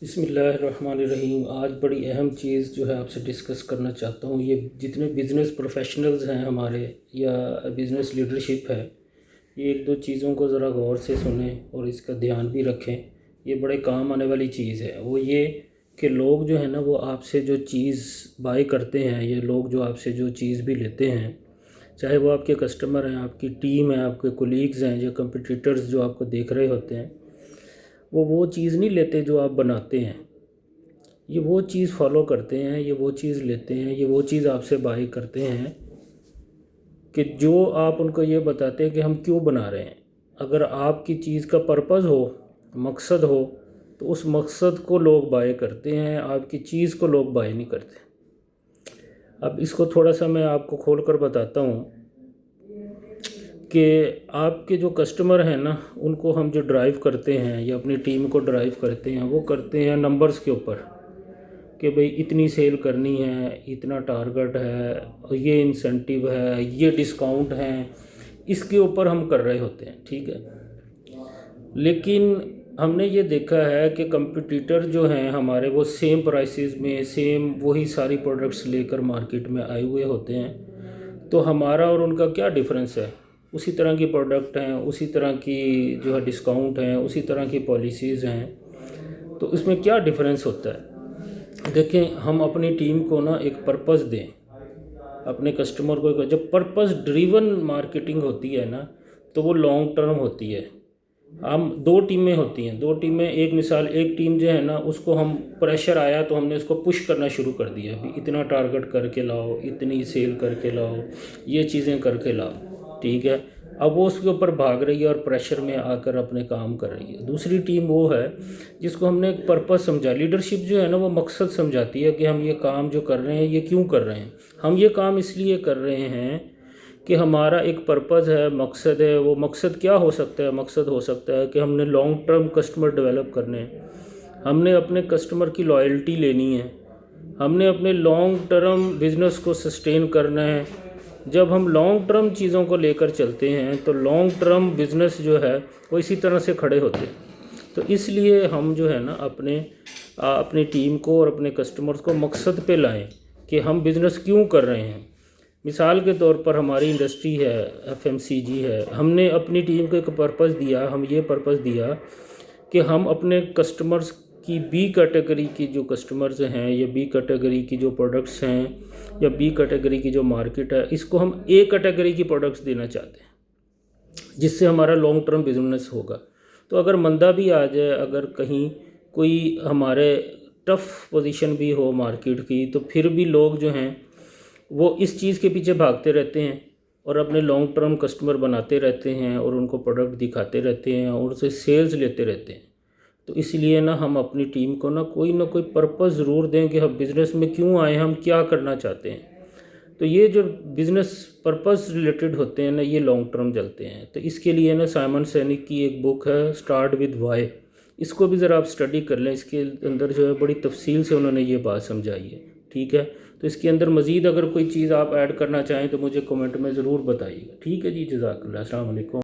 बिस्मिल्लाहिर्रहमानिर्रहीम। आज बड़ी अहम चीज़ जो है आपसे डिस्कस करना चाहता हूँ। ये जितने बिज़नेस प्रोफेशनल्स हैं हमारे या बिज़नेस लीडरशिप है, ये एक दो चीज़ों को ज़रा गौर से सुनें और इसका ध्यान भी रखें। ये बड़े काम आने वाली चीज़ है। वो ये कि लोग जो है ना वो आपसे जो चीज़ बाय करते हैं, ये लोग जो आपसे जो चीज़ भी लेते हैं, चाहे वो आपके कस्टमर हैं, आपकी टीम है, आपके कोलीग्स हैं या कंपटीटर्स जो आपको देख रहे होते हैं, वो चीज़ नहीं लेते जो आप बनाते हैं। ये वो चीज़ फॉलो करते हैं, ये वो चीज़ लेते हैं, ये वो चीज़ आपसे बाय करते हैं कि जो आप उनको ये बताते हैं कि हम क्यों बना रहे हैं। अगर आपकी चीज़ का पर्पज़ हो, मकसद हो, तो उस मकसद को लोग बाय करते हैं, आपकी चीज़ को लोग बाय नहीं करते। अब इसको थोड़ा सा मैं आपको खोल कर बताता हूँ कि आपके जो कस्टमर हैं ना, उनको हम जो ड्राइव करते हैं या अपनी टीम को ड्राइव करते हैं, वो करते हैं नंबर्स के ऊपर कि भाई इतनी सेल करनी है, इतना टारगेट है, ये इंसेंटिव है, ये डिस्काउंट है, इसके ऊपर हम कर रहे होते हैं। ठीक है, लेकिन हमने ये देखा है कि कंपटीटर जो हैं हमारे, वो सेम प्राइसेस में सेम वही सारी प्रोडक्ट्स लेकर मार्केट में आए हुए होते हैं। तो हमारा और उनका क्या डिफरेंस है? उसी तरह की प्रोडक्ट हैं, उसी तरह की जो है डिस्काउंट हैं, उसी तरह की पॉलिसीज़ हैं। तो इसमें क्या डिफरेंस होता है? देखें, हम अपनी टीम को ना एक पर्पज़ दें, अपने कस्टमर को। जब पर्पज़ ड्रिवन मार्केटिंग होती है ना, तो वो लॉन्ग टर्म होती है। हम दो टीमें होती हैं, दो टीमें, एक मिसाल, एक टीम जो है ना, उसको हम प्रेशर आया तो हमने उसको पुश करना शुरू कर दिया, भी इतना टारगेट करके लाओ, इतनी सेल करके लाओ, ये चीज़ें करके लाओ। ठीक है, अब वो उसके ऊपर भाग रही है और प्रेशर में आकर अपने काम कर रही है। दूसरी टीम वो है जिसको हमने एक पर्पस समझा। लीडरशिप जो है ना, वो मकसद समझाती है कि हम ये काम जो कर रहे हैं ये क्यों कर रहे हैं। हम ये काम इसलिए कर रहे हैं कि हमारा एक पर्पज़ है, मकसद है। वो मकसद क्या हो सकता है? मकसद हो सकता है कि हमने लॉन्ग टर्म कस्टमर डेवलप करने हैं, हमने अपने कस्टमर की लॉयल्टी लेनी है, हमने अपने लॉन्ग टर्म बिज़नेस को सस्टेन करना है। जब हम लॉन्ग टर्म चीज़ों को लेकर चलते हैं तो लॉन्ग टर्म बिज़नेस जो है वो इसी तरह से खड़े होते हैं। तो इसलिए हम जो है ना अपनी टीम को और अपने कस्टमर्स को मकसद पे लाएं कि हम बिज़नेस क्यों कर रहे हैं। मिसाल के तौर पर हमारी इंडस्ट्री है, एफएमसीजी है, हमने अपनी टीम को एक पर्पज़ दिया। हम ये पर्पज़ दिया कि हम अपने कस्टमर्स की बी कैटेगरी की जो कस्टमर्स हैं या बी कैटेगरी की जो प्रोडक्ट्स हैं या बी कैटेगरी की जो मार्केट है, इसको हम ए कैटेगरी की प्रोडक्ट्स देना चाहते हैं, जिससे हमारा लॉन्ग टर्म बिजनेस होगा। तो अगर मंदा भी आ जाए, अगर कहीं कोई हमारे टफ़ पोजीशन भी हो मार्केट की, तो फिर भी लोग जो हैं वो इस चीज़ के पीछे भागते रहते हैं और अपने लॉन्ग टर्म कस्टमर बनाते रहते हैं और उनको प्रोडक्ट दिखाते रहते हैं और उनसे सेल्स लेते रहते हैं। तो इसलिए ना हम अपनी टीम को ना कोई पर्पज़ ज़रूर दें कि हम बिज़नेस में क्यों आए, हम क्या करना चाहते हैं। तो ये जो बिज़नेस पर्पज़ रिलेटेड होते हैं ना, ये लॉन्ग टर्म चलते हैं। तो इसके लिए ना साइमन सैनिक की एक बुक है, स्टार्ट विद वाई। इसको भी ज़रा आप स्टडी कर लें। इसके अंदर जो है बड़ी तफसील से उन्होंने ये बात समझाई है। ठीक है, तो इसके अंदर मज़ीद अगर कोई चीज़ आप ऐड करना चाहें तो मुझे कमेंट में ज़रूर बताइएगा। ठीक है जी, जज़ाकल्लाह, अस्सलाम वालेकुम।